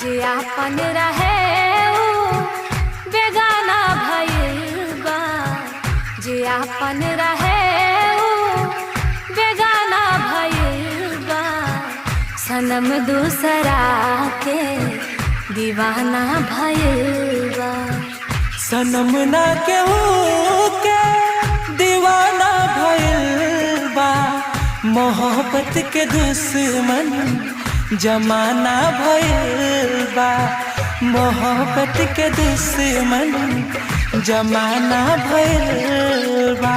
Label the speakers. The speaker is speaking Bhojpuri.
Speaker 1: जे आपन रहे ऊ बेगाना भइल बा। जे आपन रहे ऊ बेगाना भइल बा। सनम दूसरा के दीवाना भइल बा।
Speaker 2: सनम ना केहू के दीवाना भइल बा। मोहब्बत के दुश्मन जमाना भइल बा। मोहब्बत के दुश्मन जमाना भइल बा।